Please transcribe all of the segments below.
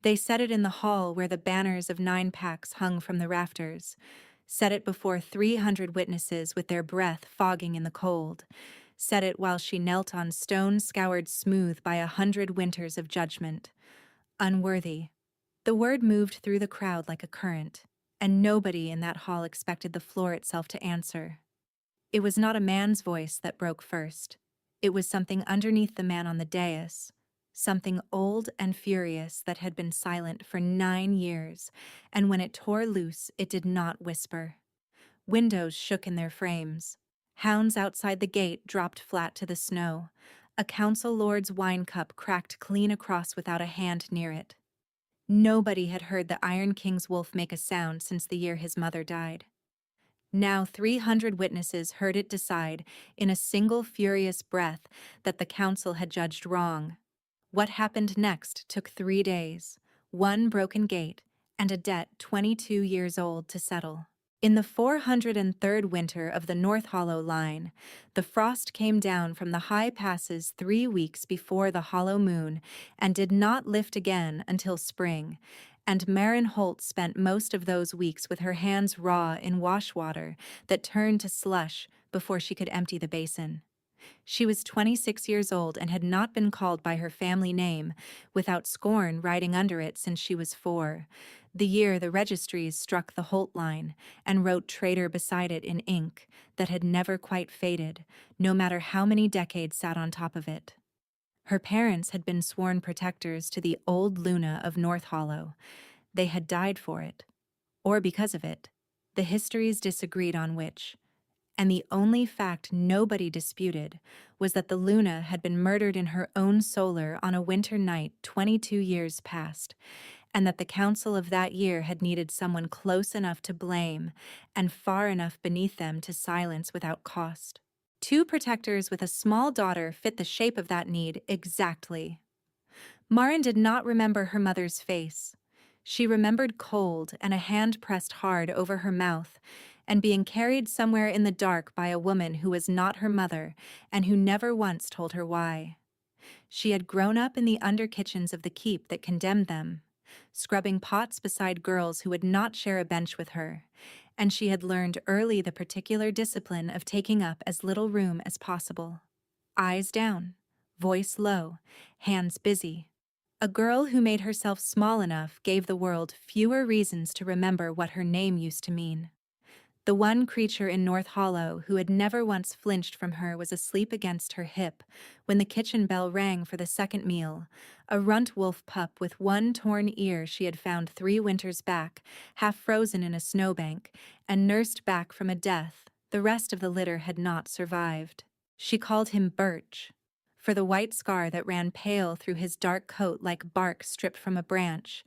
They set it in the hall where the banners of 9 packs hung from the rafters, set it before 300 witnesses with their breath fogging in the cold, set it while she knelt on stone scoured smooth by 100 winters of judgment. Unworthy. The word moved through the crowd like a current, and nobody in that hall expected the floor itself to answer. It was not a man's voice that broke first. It was something underneath the man on the dais, something old and furious that had been silent for 9 years, and when it tore loose, it did not whisper. Windows shook in their frames. Hounds outside the gate dropped flat to the snow. A council lord's wine cup cracked clean across without a hand near it. Nobody had heard the Iron King's wolf make a sound since the year his mother died. Now 300 witnesses heard it decide, in a single furious breath, that the council had judged wrong. What happened next took 3 days, one broken gate, and a debt 22 years old to settle. In the 403rd winter of the North Hollow line, the frost came down from the high passes 3 weeks before the hollow moon and did not lift again until spring, and Marin Holt spent most of those weeks with her hands raw in wash water that turned to slush before she could empty the basin. She was 26 years old and had not been called by her family name, without scorn riding under it since she was 4, the year the registries struck the Holt line and wrote traitor beside it in ink that had never quite faded, no matter how many decades sat on top of it. Her parents had been sworn protectors to the old Luna of North Hollow. They had died for it, or because of it. The histories disagreed on which, and the only fact nobody disputed was that the Luna had been murdered in her own solar on a winter night 22 years past, and that the council of that year had needed someone close enough to blame and far enough beneath them to silence without cost. 2 protectors with a small daughter fit the shape of that need exactly. Marin did not remember her mother's face. She remembered cold and a hand pressed hard over her mouth, and being carried somewhere in the dark by a woman who was not her mother and who never once told her why. She had grown up in the under kitchens of the keep that condemned them, scrubbing pots beside girls who would not share a bench with her, and she had learned early the particular discipline of taking up as little room as possible. Eyes down, voice low, hands busy. A girl who made herself small enough gave the world fewer reasons to remember what her name used to mean. The one creature in North Hollow who had never once flinched from her was asleep against her hip when the kitchen bell rang for the second meal, a runt wolf pup with one torn ear she had found 3 winters back, half frozen in a snowbank, and nursed back from a death the rest of the litter had not survived. She called him Birch, for the white scar that ran pale through his dark coat like bark stripped from a branch,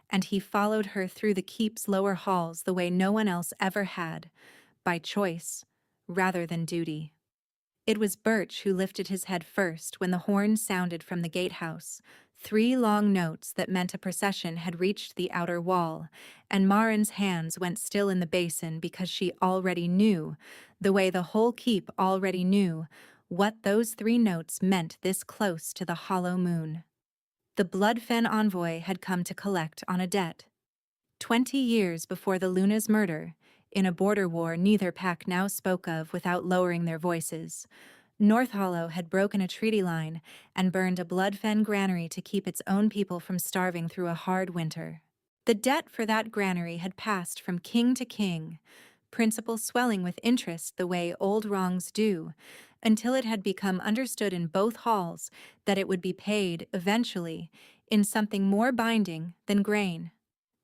and he followed her through the keep's lower halls the way no one else ever had, by choice, rather than duty. It was Birch who lifted his head first when the horn sounded from the gatehouse, 3 long notes that meant a procession had reached the outer wall, and Marin's hands went still in the basin because she already knew, the way the whole keep already knew, what those 3 notes meant this close to the hollow moon. The Bloodfen envoy had come to collect on a debt. 20 years before the Luna's murder, in a border war neither pack now spoke of without lowering their voices, North Hollow had broken a treaty line and burned a Bloodfen granary to keep its own people from starving through a hard winter. The debt for that granary had passed from king to king, principal swelling with interest the way old wrongs do, until it had become understood in both halls that it would be paid, eventually, in something more binding than grain.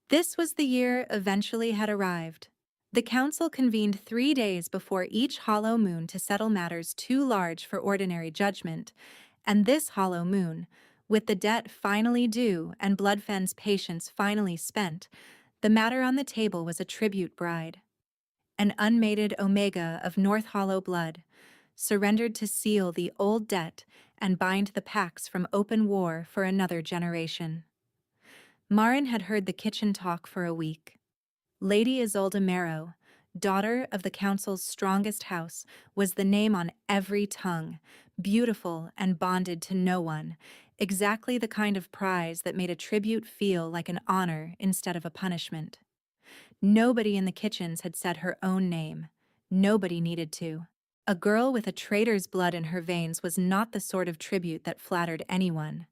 This was the year eventually had arrived. The council convened 3 days before each hollow moon to settle matters too large for ordinary judgment, and this hollow moon, with the debt finally due and Bloodfen's patience finally spent, the matter on the table was a tribute bride. An unmated Omega of North Hollow blood, surrendered to seal the old debt and bind the packs from open war for another generation. Marin had heard the kitchen talk for a week. Lady Isolde Marrow, daughter of the council's strongest house, was the name on every tongue, beautiful and bonded to no one, exactly the kind of prize that made a tribute feel like an honor instead of a punishment. Nobody in the kitchens had said her own name. Nobody needed to. A girl with a traitor's blood in her veins was not the sort of tribute that flattered anyone,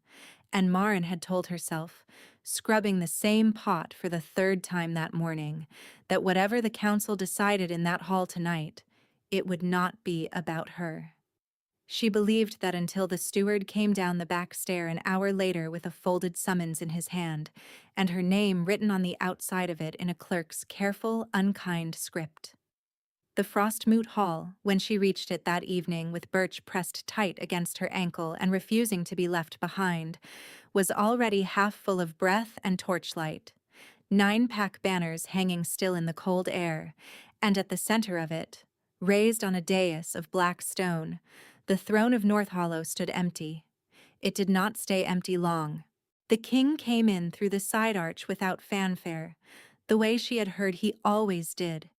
and Marin had told herself, scrubbing the same pot for the third time that morning, that whatever the council decided in that hall tonight, it would not be about her. She believed that until the steward came down the back stair an hour later with a folded summons in his hand, and her name written on the outside of it in a clerk's careful, unkind script. The Frostmoot Hall, when she reached it that evening with Birch pressed tight against her ankle and refusing to be left behind, was already half full of breath and torchlight. 9-pack banners hanging still in the cold air, and at the center of it, raised on a dais of black stone, the throne of Northollow stood empty. It did not stay empty long. The king came in through the side arch without fanfare, the way she had heard he always did.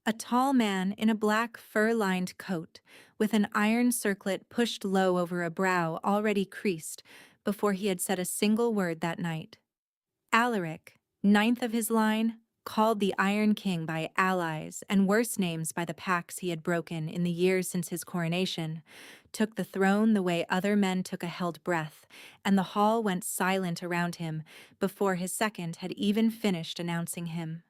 A tall man in a black fur-lined coat, with an iron circlet pushed low over a brow already creased before he had said a single word that night. Alaric, 9th of his line, called the Iron King by allies and worse names by the pacts he had broken in the years since his coronation, took the throne the way other men took a held breath, and the hall went silent around him before his second had even finished announcing him.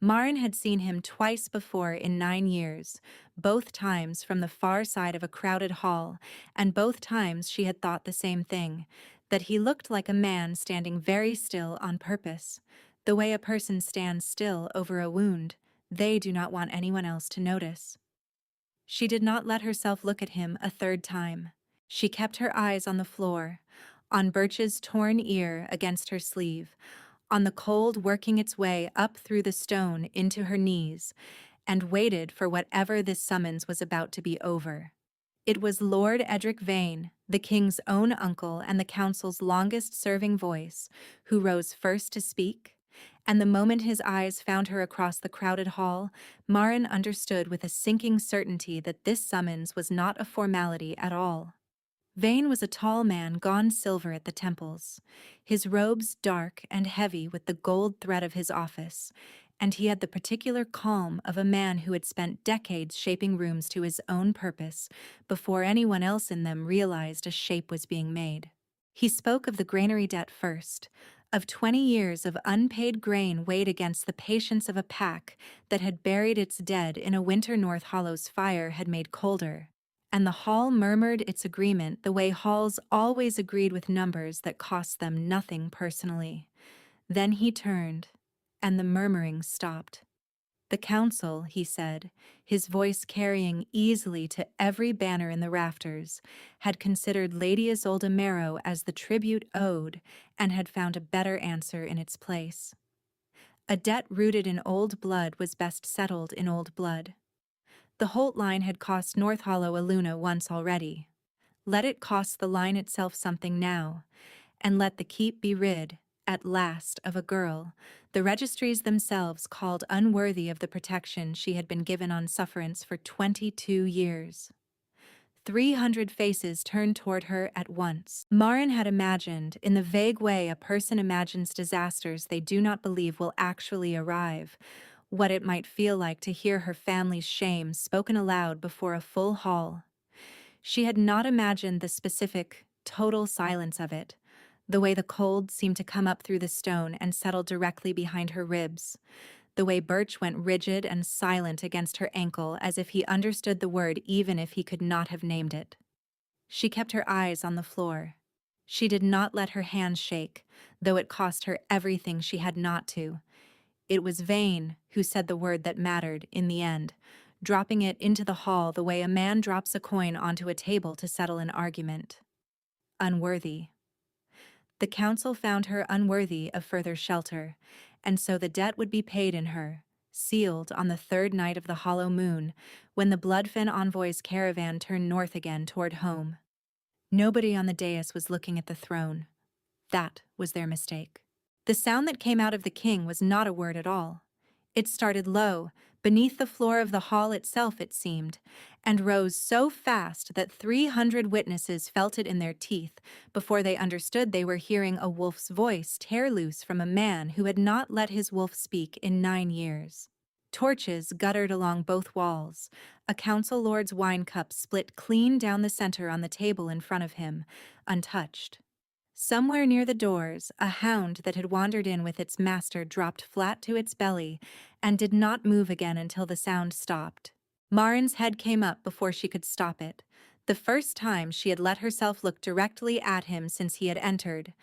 Marin had seen him twice before in 9 years, both times from the far side of a crowded hall, and both times she had thought the same thing, that he looked like a man standing very still on purpose, the way a person stands still over a wound they do not want anyone else to notice. She did not let herself look at him a third time. She kept her eyes on the floor, on Birch's torn ear against her sleeve, on the cold working its way up through the stone into her knees, and waited for whatever this summons was about to be over. It was Lord Edric Vane, the king's own uncle and the council's longest-serving voice, who rose first to speak, and the moment his eyes found her across the crowded hall, Marin understood with a sinking certainty that this summons was not a formality at all. Vane was a tall man gone silver at the temples, his robes dark and heavy with the gold thread of his office, and he had the particular calm of a man who had spent decades shaping rooms to his own purpose before anyone else in them realized a shape was being made. He spoke of the granary debt first, of 20 years of unpaid grain weighed against the patience of a pack that had buried its dead in a winter Northollow's fire had made colder. And the hall murmured its agreement the way halls always agreed with numbers that cost them nothing personally. Then he turned, and the murmuring stopped. The council, he said, his voice carrying easily to every banner in the rafters, had considered Lady Isolde Marrow as the tribute owed and had found a better answer in its place. A debt rooted in old blood was best settled in old blood. The Holt line had cost Northollow a luna once already. Let it cost the line itself something now, and let the keep be rid, at last, of a girl the registries themselves called unworthy of the protection she had been given on sufferance for 22 years. 300 faces turned toward her at once. Marin had imagined, in the vague way a person imagines disasters they do not believe will actually arrive, what it might feel like to hear her family's shame spoken aloud before a full hall. She had not imagined the specific, total silence of it, the way the cold seemed to come up through the stone and settle directly behind her ribs, the way Birch went rigid and silent against her ankle as if he understood the word even if he could not have named it. She kept her eyes on the floor. She did not let her hands shake, though it cost her everything she had not to. It was Vane who said the word that mattered in the end, dropping it into the hall the way a man drops a coin onto a table to settle an argument. Unworthy. The council found her unworthy of further shelter, and so the debt would be paid in her, sealed on the third night of the hollow moon, when the Bloodfen envoy's caravan turned north again toward home. Nobody on the dais was looking at the throne. That was their mistake. The sound that came out of the king was not a word at all. It started low, beneath the floor of the hall itself, it seemed, and rose so fast that 300 witnesses felt it in their teeth before they understood they were hearing a wolf's voice tear loose from a man who had not let his wolf speak in 9 years. Torches guttered along both walls. A council lord's wine cup split clean down the center on the table in front of him, untouched. Somewhere near the doors, a hound that had wandered in with its master dropped flat to its belly and did not move again until the sound stopped. Marin's head came up before she could stop it, the first time she had let herself look directly at him since he had entered,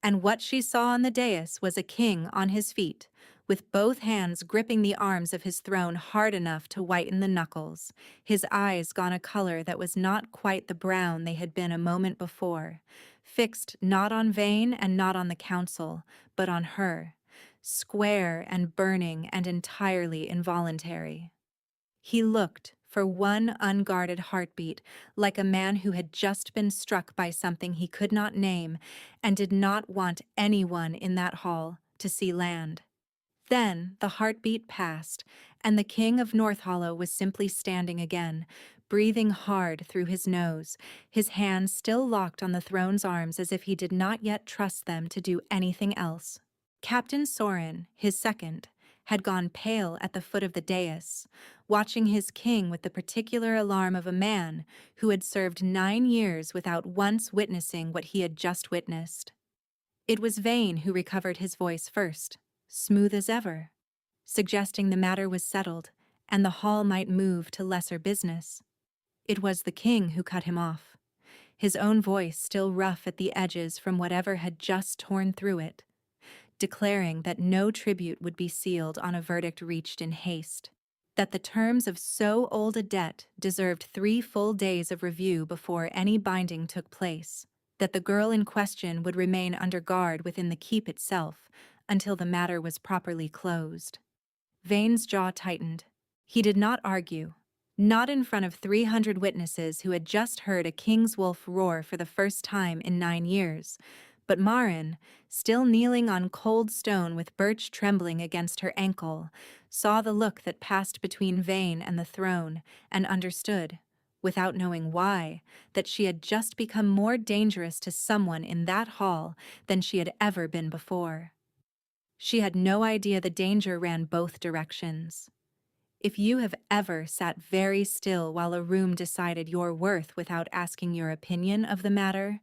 and what she saw on the dais was a king on his feet, with both hands gripping the arms of his throne hard enough to whiten the knuckles, his eyes gone a color that was not quite the brown they had been a moment before, fixed not on Vane and not on the council, but on her, square and burning and entirely involuntary. He looked, for one unguarded heartbeat, like a man who had just been struck by something he could not name and did not want anyone in that hall to see land. Then the heartbeat passed, and the king of Northollow was simply standing again, breathing hard through his nose, his hands still locked on the throne's arms as if he did not yet trust them to do anything else. Captain Sorin, his second, had gone pale at the foot of the dais, watching his king with the particular alarm of a man who had served 9 years without once witnessing what he had just witnessed. It was Vane who recovered his voice first, smooth as ever, suggesting the matter was settled and the hall might move to lesser business. It was the king who cut him off, his own voice still rough at the edges from whatever had just torn through it, declaring that no tribute would be sealed on a verdict reached in haste, that the terms of so old a debt deserved 3 full days of review before any binding took place, that the girl in question would remain under guard within the keep itself until the matter was properly closed. Vane's jaw tightened. He did not argue, not in front of 300 witnesses who had just heard a king's wolf roar for the first time in 9 years, but Marin, still kneeling on cold stone with Birch trembling against her ankle, saw the look that passed between Vane and the throne and understood, without knowing why, that she had just become more dangerous to someone in that hall than she had ever been before. She had no idea the danger ran both directions. If you have ever sat very still while a room decided your worth without asking your opinion of the matter,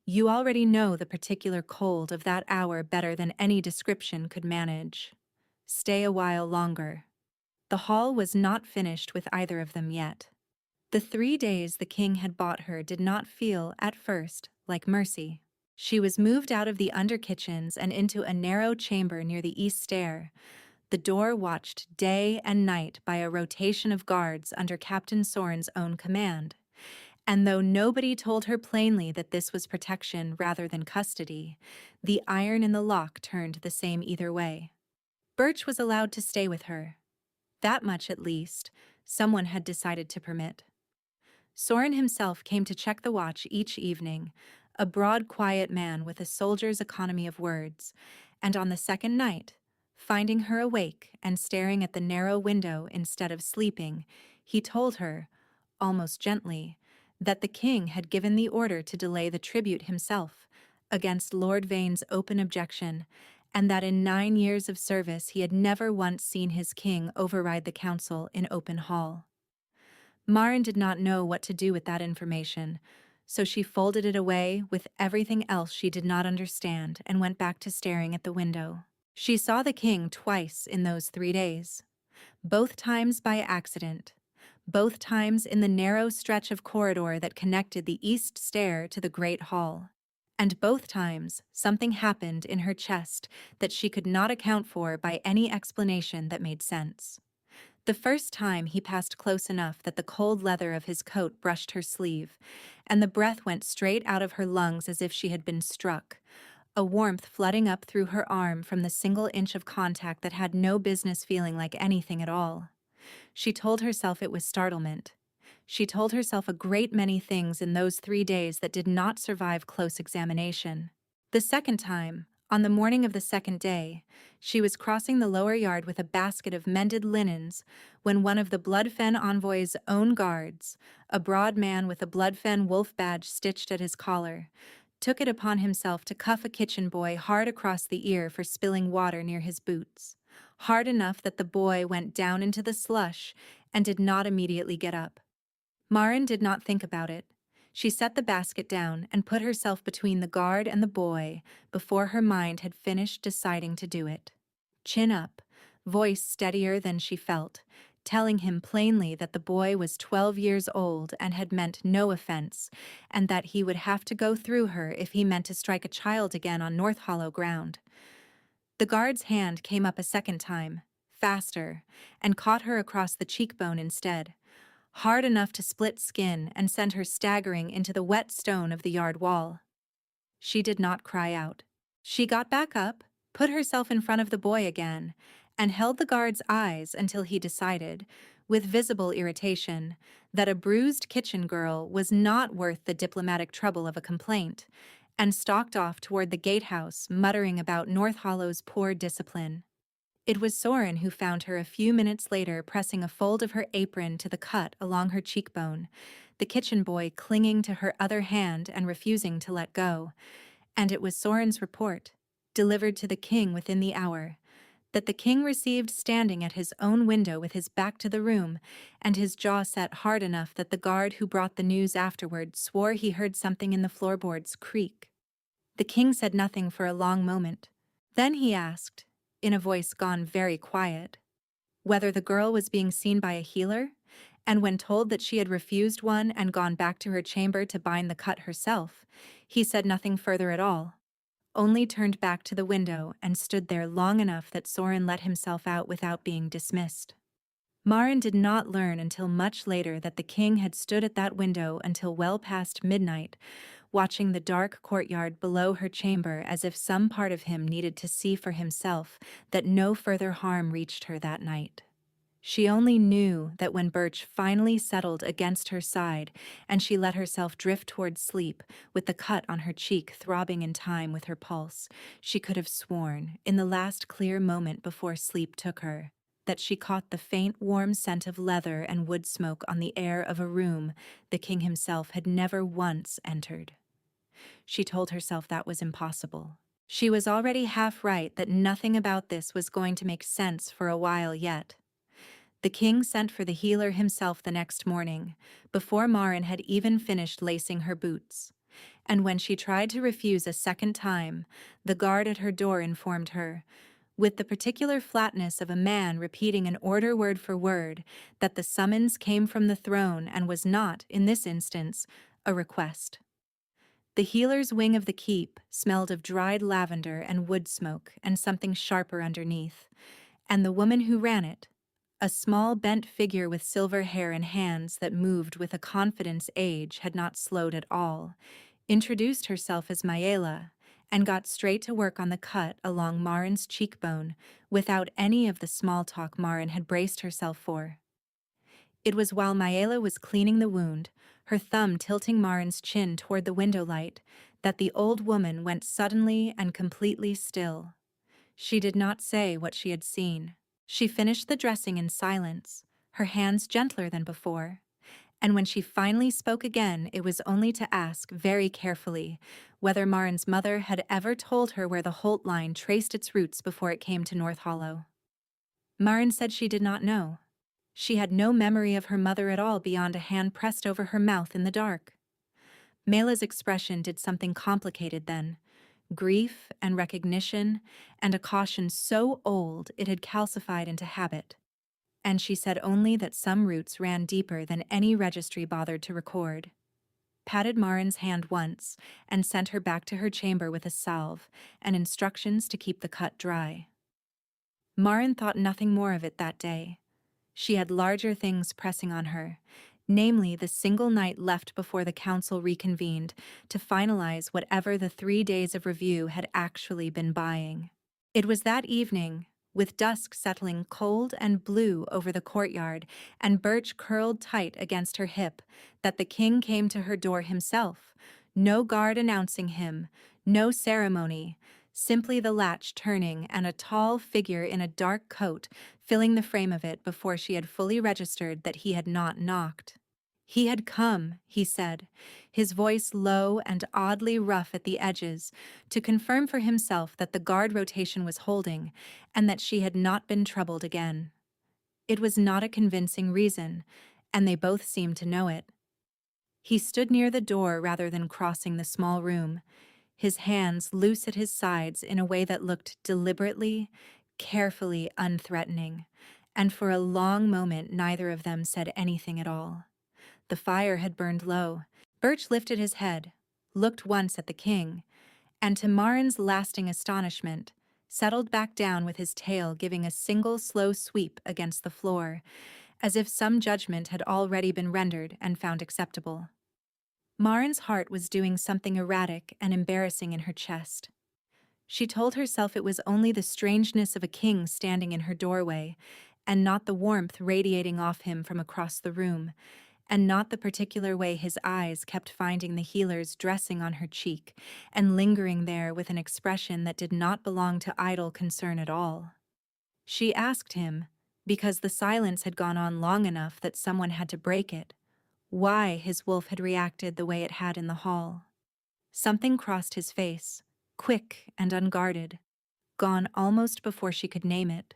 you already know the particular cold of that hour better than any description could manage. Stay a while longer. The hall was not finished with either of them yet. The 3 days the king had bought her did not feel, at first, like mercy. She was moved out of the under kitchens and into a narrow chamber near the east stair, the door watched day and night by a rotation of guards under Captain Sorin's own command. And though nobody told her plainly that this was protection rather than custody, the iron in the lock turned the same either way. Birch was allowed to stay with her. That much, at least, someone had decided to permit. Sorin himself came to check the watch each evening, a broad, quiet man with a soldier's economy of words, and on the second night, finding her awake and staring at the narrow window instead of sleeping, he told her, almost gently, that the king had given the order to delay the tribute himself, against Lord Vane's open objection, and that in 9 years of service he had never once seen his king override the council in open hall. Marin did not know what to do with that information, so she folded it away with everything else she did not understand and went back to staring at the window. She saw the king twice in those 3 days, both times by accident, both times in the narrow stretch of corridor that connected the east stair to the great hall. And both times, something happened in her chest that she could not account for by any explanation that made sense. The first time he passed close enough that the cold leather of his coat brushed her sleeve, and the breath went straight out of her lungs as if she had been struck, a warmth flooding up through her arm from the single inch of contact that had no business feeling like anything at all. She told herself it was startlement. She told herself a great many things in those 3 days that did not survive close examination. The second time, On the morning of the second day, she was crossing the lower yard with a basket of mended linens when one of the Bloodfen envoy's own guards, a broad man with a Bloodfen wolf badge stitched at his collar, took it upon himself to cuff a kitchen boy hard across the ear for spilling water near his boots, hard enough that the boy went down into the slush and did not immediately get up. Maren did not think about it. She set the basket down and put herself between the guard and the boy before her mind had finished deciding to do it. Chin up, voice steadier than she felt, telling him plainly that the boy was 12 years old and had meant no offense, and that he would have to go through her if he meant to strike a child again on North Hollow ground. The guard's hand came up a second time, faster, and caught her across the cheekbone instead, hard enough to split skin and send her staggering into the wet stone of the yard wall. She did not cry out. She got back up, put herself in front of the boy again, and held the guard's eyes until he decided, with visible irritation, that a bruised kitchen girl was not worth the diplomatic trouble of a complaint, and stalked off toward the gatehouse, muttering about North Hollow's poor discipline. It was Soren who found her a few minutes later pressing a fold of her apron to the cut along her cheekbone, the kitchen boy clinging to her other hand and refusing to let go. And it was Soren's report, delivered to the king within the hour, that the king received standing at his own window with his back to the room and his jaw set hard enough that the guard who brought the news afterward swore he heard something in the floorboards creak. The king said nothing for a long moment. Then he asked, in a voice gone very quiet, whether the girl was being seen by a healer, and when told that she had refused one and gone back to her chamber to bind the cut herself, he said nothing further at all, only turned back to the window and stood there long enough that Soren let himself out without being dismissed. Maren did not learn until much later that the king had stood at that window until well past midnight, watching the dark courtyard below her chamber as if some part of him needed to see for himself that no further harm reached her that night. She only knew that when Birch finally settled against her side and she let herself drift toward sleep, with the cut on her cheek throbbing in time with her pulse, she could have sworn, in the last clear moment before sleep took her, that she caught the faint warm scent of leather and wood smoke on the air of a room the king himself had never once entered. She told herself that was impossible. She was already half right that nothing about this was going to make sense for a while yet. The king sent for the healer himself the next morning, before Maren had even finished lacing her boots. And when she tried to refuse a second time, the guard at her door informed her, with the particular flatness of a man repeating an order word for word, that the summons came from the throne and was not, in this instance, a request. The healer's wing of the keep smelled of dried lavender and wood smoke and something sharper underneath, and the woman who ran it, a small bent figure with silver hair and hands that moved with a confidence age had not slowed at all, introduced herself as Maela, and got straight to work on the cut along Maren's cheekbone without any of the small talk Maren had braced herself for. It was while Maela was cleaning the wound, her thumb tilting Maren's chin toward the window light, that the old woman went suddenly and completely still. She did not say what she had seen. She finished the dressing in silence, her hands gentler than before, and when she finally spoke again, it was only to ask, very carefully, whether Maren's mother had ever told her where the Holt line traced its roots before it came to North Hollow. Maren said she did not know. She had no memory of her mother at all beyond a hand pressed over her mouth in the dark. Maela's expression did something complicated then, grief and recognition and a caution so old it had calcified into habit. And she said only that some roots ran deeper than any registry bothered to record. Patted Maren's hand once and sent her back to her chamber with a salve and instructions to keep the cut dry. Maren thought nothing more of it that day. She had larger things pressing on her, namely the single night left before the council reconvened to finalize whatever the 3 days of review had actually been buying. It was that evening, with dusk settling cold and blue over the courtyard and Birch curled tight against her hip, that the king came to her door himself, no guard announcing him, no ceremony, simply the latch turning and a tall figure in a dark coat filling the frame of it before she had fully registered that he had not knocked. He had come, he said, his voice low and oddly rough at the edges, to confirm for himself that the guard rotation was holding and that she had not been troubled again. It was not a convincing reason, and they both seemed to know it. He stood near the door rather than crossing the small room, his hands loose at his sides in a way that looked deliberately, carefully unthreatening, and for a long moment neither of them said anything at all. The fire had burned low. Birch lifted his head, looked once at the king, and to Marin's lasting astonishment, settled back down with his tail giving a single slow sweep against the floor, as if some judgment had already been rendered and found acceptable. Marin's heart was doing something erratic and embarrassing in her chest. She told herself it was only the strangeness of a king standing in her doorway, and not the warmth radiating off him from across the room, and not the particular way his eyes kept finding the healer's dressing on her cheek and lingering there with an expression that did not belong to idle concern at all. She asked him, because the silence had gone on long enough that someone had to break it, why his wolf had reacted the way it had in the hall. Something crossed his face, quick and unguarded, gone almost before she could name it.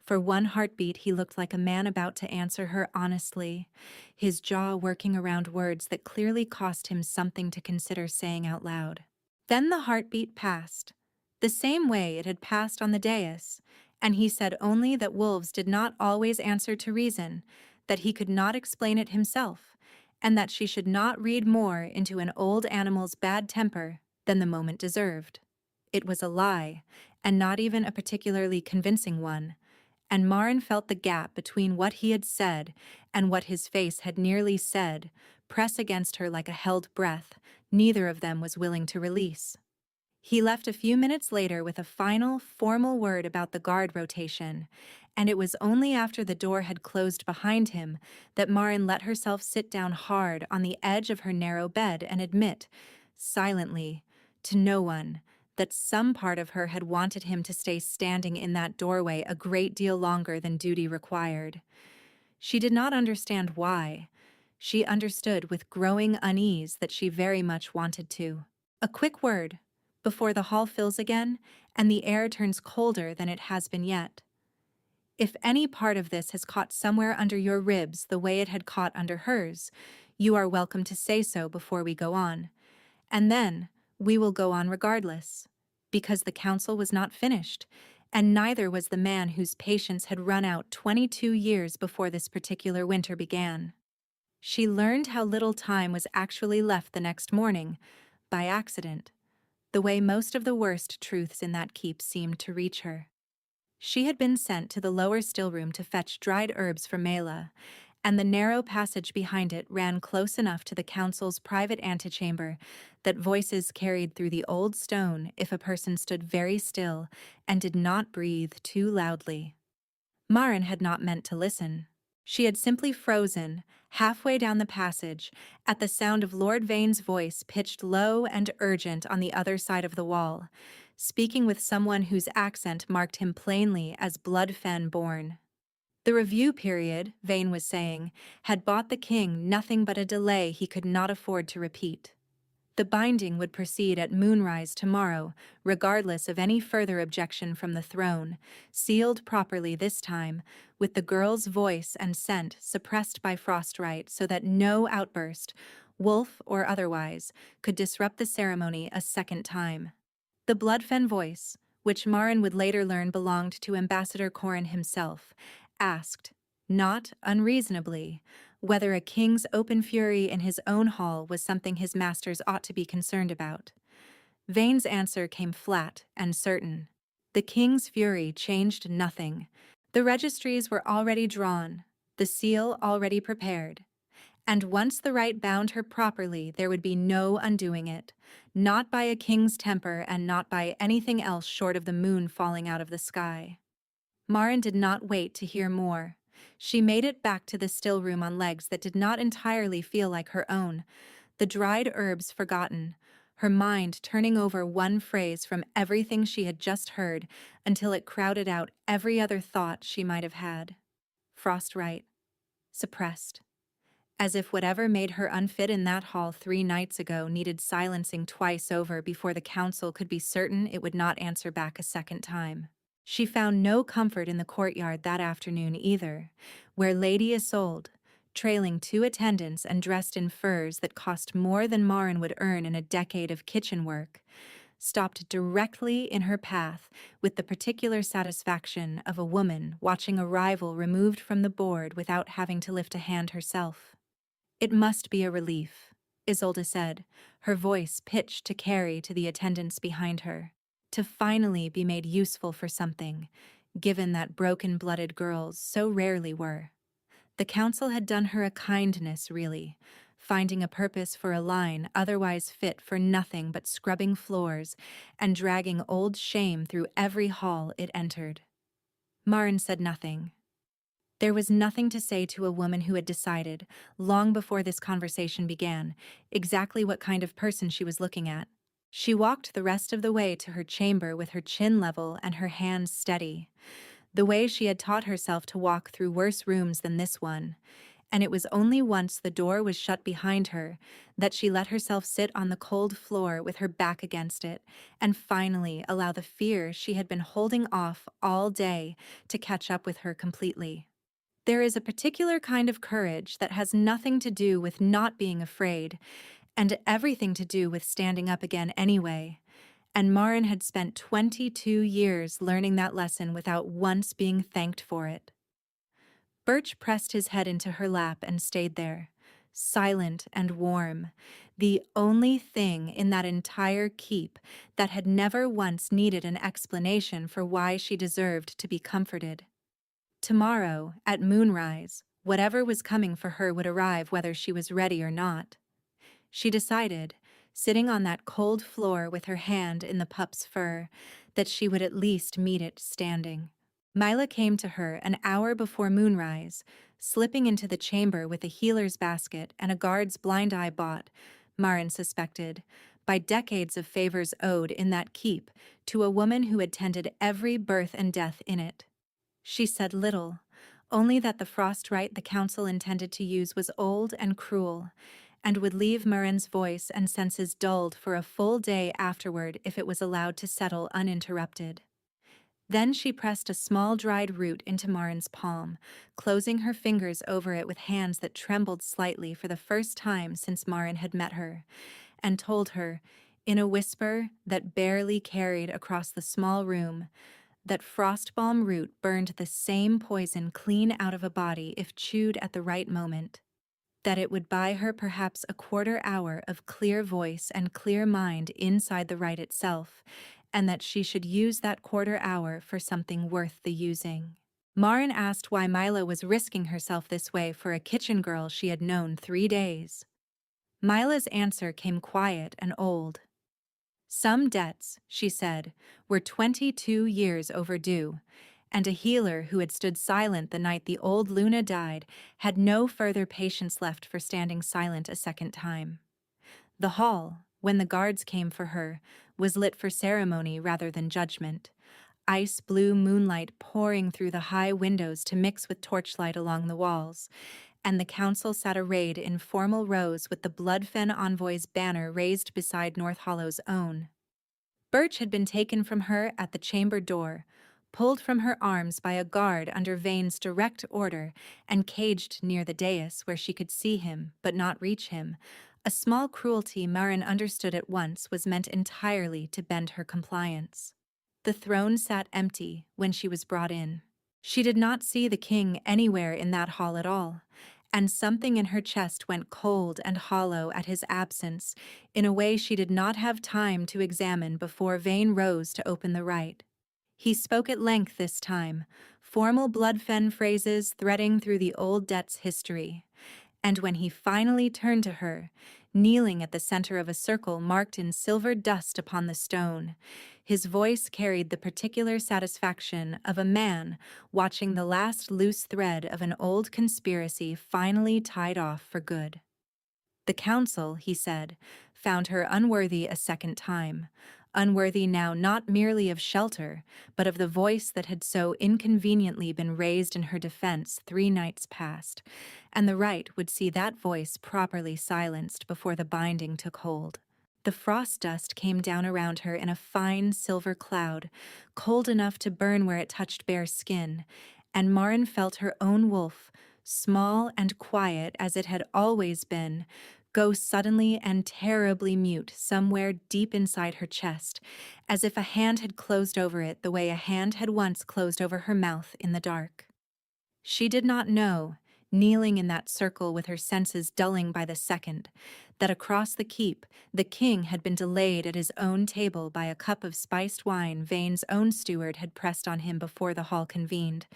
For one heartbeat he looked like a man about to answer her honestly, his jaw working around words that clearly cost him something to consider saying out loud. Then the heartbeat passed, the same way it had passed on the dais, and he said only that wolves did not always answer to reason, that he could not explain it himself, and that she should not read more into an old animal's bad temper than the moment deserved. It was a lie, and not even a particularly convincing one, and Marin felt the gap between what he had said and what his face had nearly said press against her like a held breath neither of them was willing to release. He left a few minutes later with a final, formal word about the guard rotation, and it was only after the door had closed behind him that Marin let herself sit down hard on the edge of her narrow bed and admit, silently, to no one, that some part of her had wanted him to stay standing in that doorway a great deal longer than duty required. She did not understand why. She understood with growing unease that she very much wanted to. A quick word, before the hall fills again and the air turns colder than it has been yet. If any part of this has caught somewhere under your ribs the way it had caught under hers, you are welcome to say so before we go on. And then, we will go on regardless, because the council was not finished, and neither was the man whose patience had run out 22 years before this particular winter began. She learned how little time was actually left the next morning, by accident, the way most of the worst truths in that keep seemed to reach her. She had been sent to the lower stillroom to fetch dried herbs for Mela, and the narrow passage behind it ran close enough to the council's private antechamber that voices carried through the old stone if a person stood very still and did not breathe too loudly. Marin had not meant to listen. She had simply frozen, halfway down the passage, at the sound of Lord Vane's voice pitched low and urgent on the other side of the wall, speaking with someone whose accent marked him plainly as blood-fen born. The review period, Vane was saying, had bought the king nothing but a delay he could not afford to repeat. The binding would proceed at moonrise tomorrow, regardless of any further objection from the throne, sealed properly this time, with the girl's voice and scent suppressed by Frostrite so that no outburst, wolf or otherwise, could disrupt the ceremony a second time. The Bloodfen voice, which Marin would later learn belonged to Ambassador Corrin himself, asked, not unreasonably, whether a king's open fury in his own hall was something his masters ought to be concerned about. Vane's answer came flat and certain. The king's fury changed nothing. The registries were already drawn, the seal already prepared, and once the right bound her properly there would be no undoing it, not by a king's temper and not by anything else short of the moon falling out of the sky. Marin did not wait to hear more. She made it back to the still room on legs that did not entirely feel like her own, the dried herbs forgotten, her mind turning over one phrase from everything she had just heard until it crowded out every other thought she might have had. Frost right. Suppressed. As if whatever made her unfit in that hall 3 nights ago needed silencing twice over before the council could be certain it would not answer back a second time. She found no comfort in the courtyard that afternoon either, where Lady Isolde, trailing 2 attendants and dressed in furs that cost more than Marin would earn in a decade of kitchen work, stopped directly in her path with the particular satisfaction of a woman watching a rival removed from the board without having to lift a hand herself. "It must be a relief," Isolde said, her voice pitched to carry to the attendants behind her, "to finally be made useful for something, given that broken-blooded girls so rarely were." The council had done her a kindness, really, finding a purpose for a line otherwise fit for nothing but scrubbing floors and dragging old shame through every hall it entered. Marin said nothing. There was nothing to say to a woman who had decided, long before this conversation began, exactly what kind of person she was looking at. She walked the rest of the way to her chamber with her chin level and her hands steady, the way she had taught herself to walk through worse rooms than this one, and it was only once the door was shut behind her that she let herself sit on the cold floor with her back against it and finally allow the fear she had been holding off all day to catch up with her completely. There is a particular kind of courage that has nothing to do with not being afraid, and everything to do with standing up again anyway, and Marin had spent 22 years learning that lesson without once being thanked for it. Birch pressed his head into her lap and stayed there, silent and warm, the only thing in that entire keep that had never once needed an explanation for why she deserved to be comforted. Tomorrow, at moonrise, whatever was coming for her would arrive whether she was ready or not. She decided, sitting on that cold floor with her hand in the pup's fur, that she would at least meet it standing. Mila came to her an hour before moonrise, slipping into the chamber with a healer's basket and a guard's blind eye bought, Marin suspected, by decades of favors owed in that keep to a woman who had tended every birth and death in it. She said little, only that the frost rite the council intended to use was old and cruel, and would leave Marin's voice and senses dulled for a full day afterward if it was allowed to settle uninterrupted. Then she pressed a small dried root into Marin's palm, closing her fingers over it with hands that trembled slightly for the first time since Marin had met her, and told her, in a whisper that barely carried across the small room, that frostbalm root burned the same poison clean out of a body if chewed at the right moment, that it would buy her perhaps a quarter-hour of clear voice and clear mind inside the rite itself, and that she should use that quarter-hour for something worth the using. Marin asked why Mila was risking herself this way for a kitchen girl she had known 3 days. Mila's answer came quiet and old. Some debts, she said, were 22 years overdue, and a healer who had stood silent the night the old Luna died had no further patience left for standing silent a second time. The hall, when the guards came for her, was lit for ceremony rather than judgment, ice-blue moonlight pouring through the high windows to mix with torchlight along the walls, and the council sat arrayed in formal rows with the Bloodfen Envoy's banner raised beside North Hollow's own. Birch had been taken from her at the chamber door, pulled from her arms by a guard under Vane's direct order, and caged near the dais where she could see him but not reach him, a small cruelty Marin understood at once was meant entirely to bend her compliance. The throne sat empty when she was brought in. She did not see the king anywhere in that hall at all, and something in her chest went cold and hollow at his absence in a way she did not have time to examine before Vane rose to open the rite. He spoke at length this time, formal Bloodfen phrases threading through the old debt's history, and when he finally turned to her, kneeling at the center of a circle marked in silver dust upon the stone, his voice carried the particular satisfaction of a man watching the last loose thread of an old conspiracy finally tied off for good. The council, he said, found her unworthy a second time, unworthy now not merely of shelter, but of the voice that had so inconveniently been raised in her defense 3 nights past, and the right would see that voice properly silenced before the binding took hold. The frost dust came down around her in a fine silver cloud, cold enough to burn where it touched bare skin, and Marin felt her own wolf, small and quiet as it had always been, go suddenly and terribly mute somewhere deep inside her chest, as if a hand had closed over it the way a hand had once closed over her mouth in the dark. She did not know, kneeling in that circle with her senses dulling by the second, that across the keep the king had been delayed at his own table by a cup of spiced wine Vane's own steward had pressed on him before the hall convened,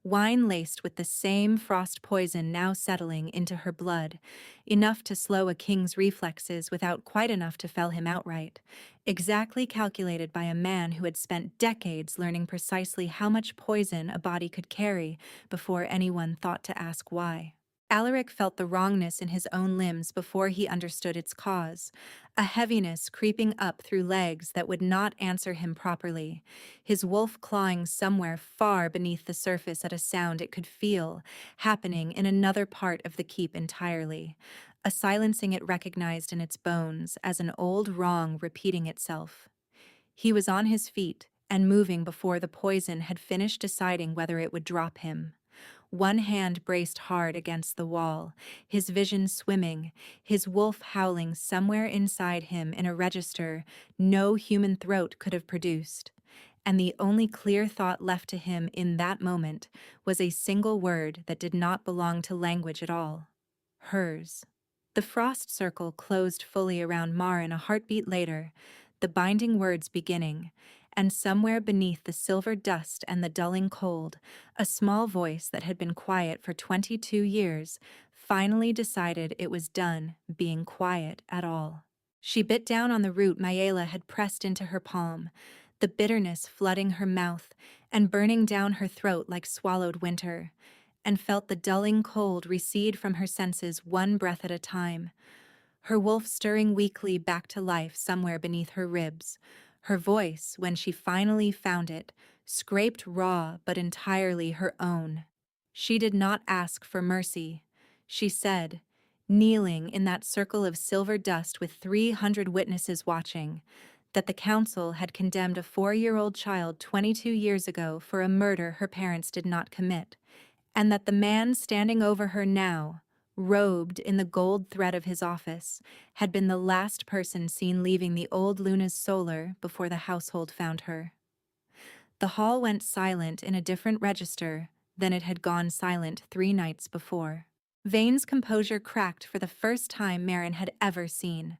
wine laced with the same frost poison now settling into her blood, enough to slow a king's reflexes without quite enough to fell him outright, exactly calculated by a man who had spent decades learning precisely how much poison a body could carry before anyone thought to ask why. Alaric felt the wrongness in his own limbs before he understood its cause, a heaviness creeping up through legs that would not answer him properly, his wolf clawing somewhere far beneath the surface at a sound it could feel, happening in another part of the keep entirely, a silencing it recognized in its bones as an old wrong repeating itself. He was on his feet and moving before the poison had finished deciding whether it would drop him. One hand braced hard against the wall, his vision swimming, his wolf howling somewhere inside him in a register no human throat could have produced. And the only clear thought left to him in that moment was a single word that did not belong to language at all. Hers. The frost circle closed fully around Marin a heartbeat later, the binding words beginning, and somewhere beneath the silver dust and the dulling cold, a small voice that had been quiet for 22 years finally decided it was done being quiet at all. She bit down on the root Mayela had pressed into her palm, the bitterness flooding her mouth and burning down her throat like swallowed winter, and felt the dulling cold recede from her senses one breath at a time, her wolf stirring weakly back to life somewhere beneath her ribs. Her voice, when she finally found it, scraped raw but entirely her own. She did not ask for mercy. She said, kneeling in that circle of silver dust with 300 witnesses watching, that the council had condemned a 4-year-old child 22 years ago for a murder her parents did not commit, and that the man standing over her now, robed in the gold thread of his office, had been the last person seen leaving the old Luna's solar before the household found her. The hall went silent in a different register than it had gone silent 3 nights before. Vane's composure cracked for the first time Marin had ever seen,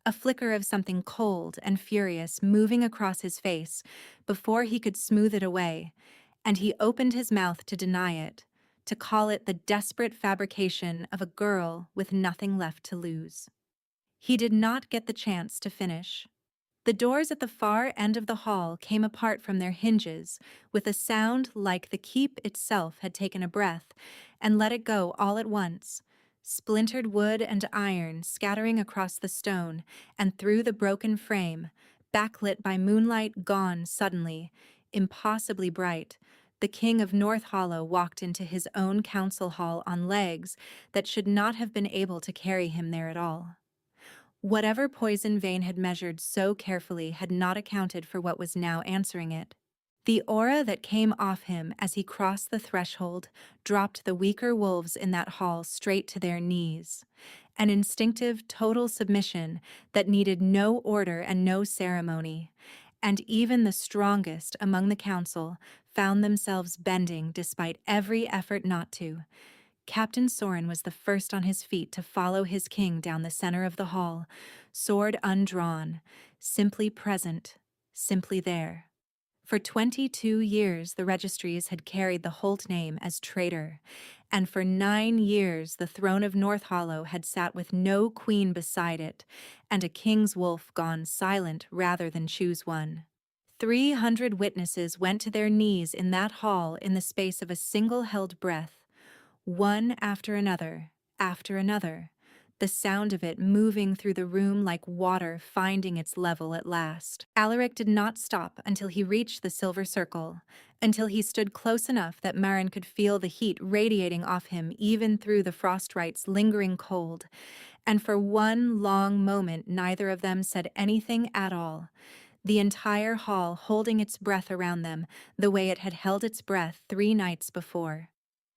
a flicker of something cold and furious moving across his face before he could smooth it away, and he opened his mouth to deny it, to call it the desperate fabrication of a girl with nothing left to lose. He did not get the chance to finish. The doors at the far end of the hall came apart from their hinges with a sound like the keep itself had taken a breath and let it go all at once, splintered wood and iron scattering across the stone and through the broken frame, backlit by moonlight gone suddenly, impossibly bright. The king of North Hollow walked into his own council hall on legs that should not have been able to carry him there at all. Whatever poison Vane had measured so carefully had not accounted for what was now answering it. The aura that came off him as he crossed the threshold dropped the weaker wolves in that hall straight to their knees. An instinctive, total submission that needed no order and no ceremony, and even the strongest among the council found themselves bending despite every effort not to. Captain Sorin was the first on his feet to follow his king down the center of the hall, sword undrawn, simply present, simply there. For 22 years the registries had carried the Holt name as traitor, and for 9 years the throne of North Hollow had sat with no queen beside it, and a king's wolf gone silent rather than choose one. 300 witnesses went to their knees in that hall in the space of a single held breath, one after another, the sound of it moving through the room like water finding its level at last. Alaric did not stop until he reached the silver circle, until he stood close enough that Maren could feel the heat radiating off him even through the Frostrite's lingering cold, and for one long moment neither of them said anything at all, the entire hall holding its breath around them the way it had held its breath 3 nights before.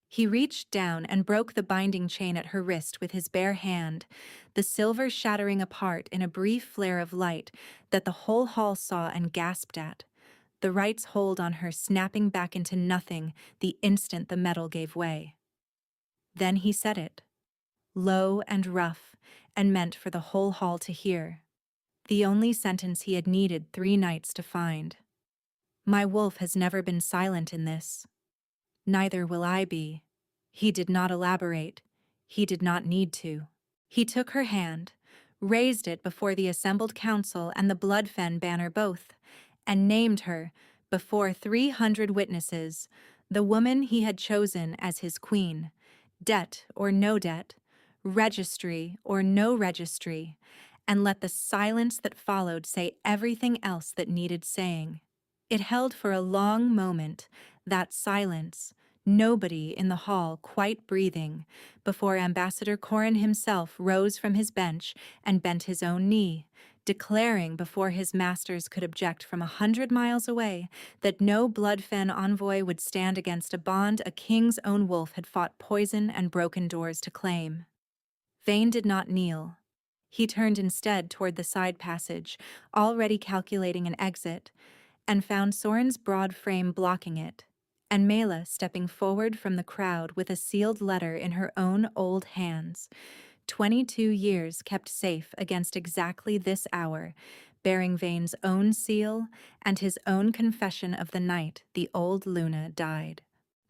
He reached down and broke the binding chain at her wrist with his bare hand, the silver shattering apart in a brief flare of light that the whole hall saw and gasped at, the Wright's hold on her snapping back into nothing the instant the metal gave way. Then he said it, low and rough, and meant for the whole hall to hear, the only sentence he had needed 3 nights to find. My wolf has never been silent in this. Neither will I be. He did not elaborate. He did not need to. He took her hand, raised it before the assembled council and the Bloodfen banner both, and named her, before 300 witnesses, the woman he had chosen as his queen, debt or no debt, registry or no registry, and let the silence that followed say everything else that needed saying. It held for a long moment, that silence, nobody in the hall quite breathing, before Ambassador Corrin himself rose from his bench and bent his own knee, declaring before his masters could object from 100 miles away that no Bloodfen envoy would stand against a bond a king's own wolf had fought poison and broken doors to claim. Vayne did not kneel. He turned instead toward the side passage, already calculating an exit, and found Sorin's broad frame blocking it, and Mela stepping forward from the crowd with a sealed letter in her own old hands, 22 years kept safe against exactly this hour, bearing Vayne's own seal and his own confession of the night the old Luna died.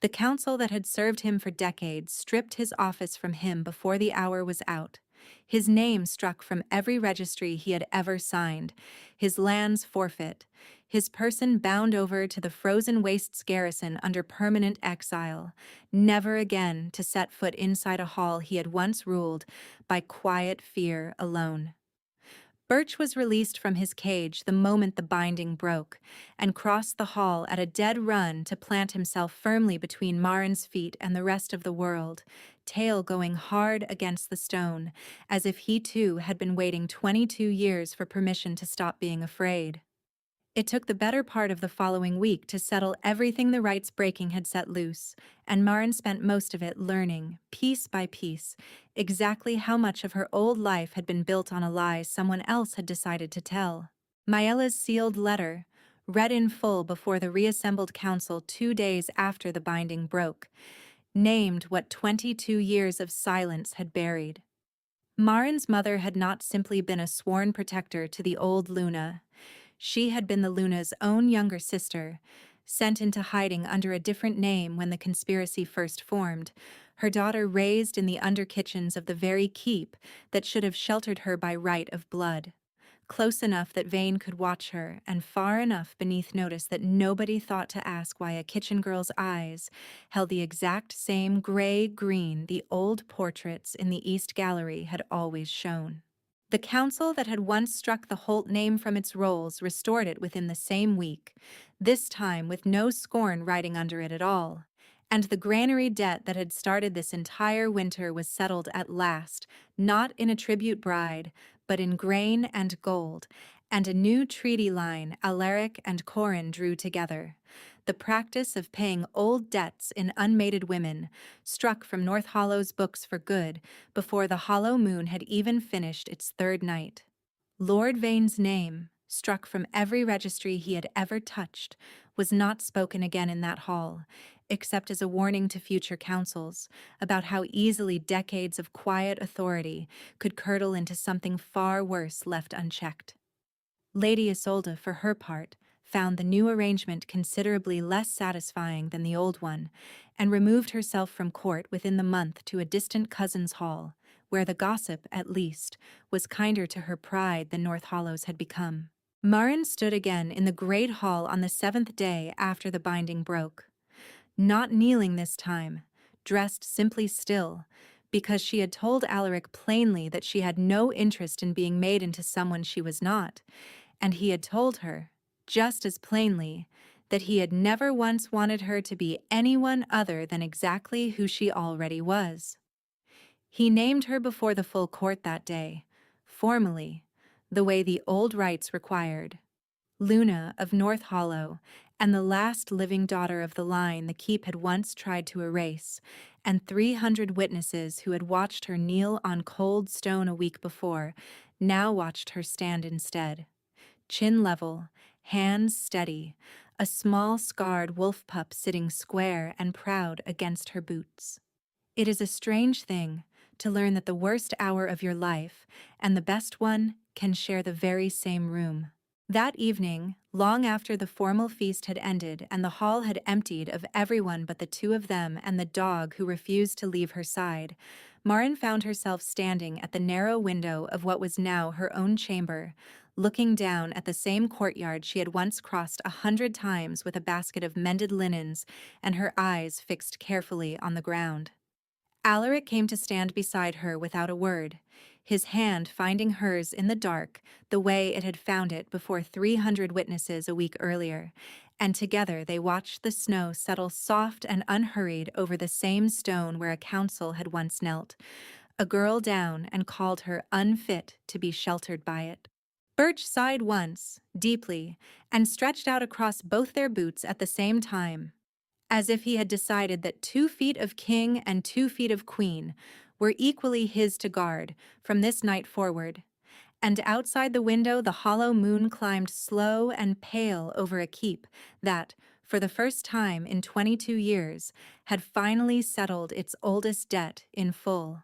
The council that had served him for decades stripped his office from him before the hour was out, his name struck from every registry he had ever signed, his lands forfeit, his person bound over to the frozen wastes garrison under permanent exile, never again to set foot inside a hall he had once ruled by quiet fear alone. Birch was released from his cage the moment the binding broke, and crossed the hall at a dead run to plant himself firmly between Maren's feet and the rest of the world, tail going hard against the stone, as if he too had been waiting 22 years for permission to stop being afraid. It took the better part of the following week to settle everything the Wright's breaking had set loose, and Maren spent most of it learning, piece by piece, exactly how much of her old life had been built on a lie someone else had decided to tell. Maella's sealed letter, read in full before the reassembled council 2 days after the binding broke, named what 22 years of silence had buried. Maren's mother had not simply been a sworn protector to the old Luna. She had been the Luna's own younger sister, sent into hiding under a different name when the conspiracy first formed, her daughter raised in the under kitchens of the very keep that should have sheltered her by right of blood, close enough that Vayne could watch her, and far enough beneath notice that nobody thought to ask why a kitchen girl's eyes held the exact same gray-green the old portraits in the East Gallery had always shown. The council that had once struck the Holt name from its rolls restored it within the same week, this time with no scorn riding under it at all, and the granary debt that had started this entire winter was settled at last, not in a tribute bride, but in grain and gold, and a new treaty line Alaric and Corrin drew together. The practice of paying old debts in unmated women, struck from North Hollow's books for good before the hollow moon had even finished its 3rd night. Lord Vayne's name, struck from every registry he had ever touched, was not spoken again in that hall, except as a warning to future councils about how easily decades of quiet authority could curdle into something far worse left unchecked. Lady Isolde, for her part, found the new arrangement considerably less satisfying than the old one, and removed herself from court within the month to a distant cousin's hall, where the gossip, at least, was kinder to her pride than North Hollow's had become. Maren stood again in the great hall on the 7th day after the binding broke. Not kneeling this time, dressed simply still, because she had told Alaric plainly that she had no interest in being made into someone she was not, and he had told her, just as plainly, that he had never once wanted her to be anyone other than exactly who she already was. He named her before the full court that day, formally, the way the old rites required. Luna of North Hollow, and the last living daughter of the line the keep had once tried to erase, and 300 witnesses who had watched her kneel on cold stone a week before now watched her stand instead. Chin level, hands steady, a small scarred wolf pup sitting square and proud against her boots. It is a strange thing to learn that the worst hour of your life and the best one can share the very same room. That evening, long after the formal feast had ended and the hall had emptied of everyone but the two of them and the dog who refused to leave her side, Marin found herself standing at the narrow window of what was now her own chamber, looking down at the same courtyard she had once crossed 100 times with a basket of mended linens and her eyes fixed carefully on the ground. Alaric came to stand beside her without a word, his hand finding hers in the dark the way it had found it before 300 witnesses a week earlier, and together they watched the snow settle soft and unhurried over the same stone where a council had once knelt, a girl down and called her unfit to be sheltered by it. Birch sighed once, deeply, and stretched out across both their boots at the same time, as if he had decided that 2 feet of king and 2 feet of queen were equally his to guard from this night forward. And outside the window the hollow moon climbed slow and pale over a keep that, for the first time in 22 years, had finally settled its oldest debt in full.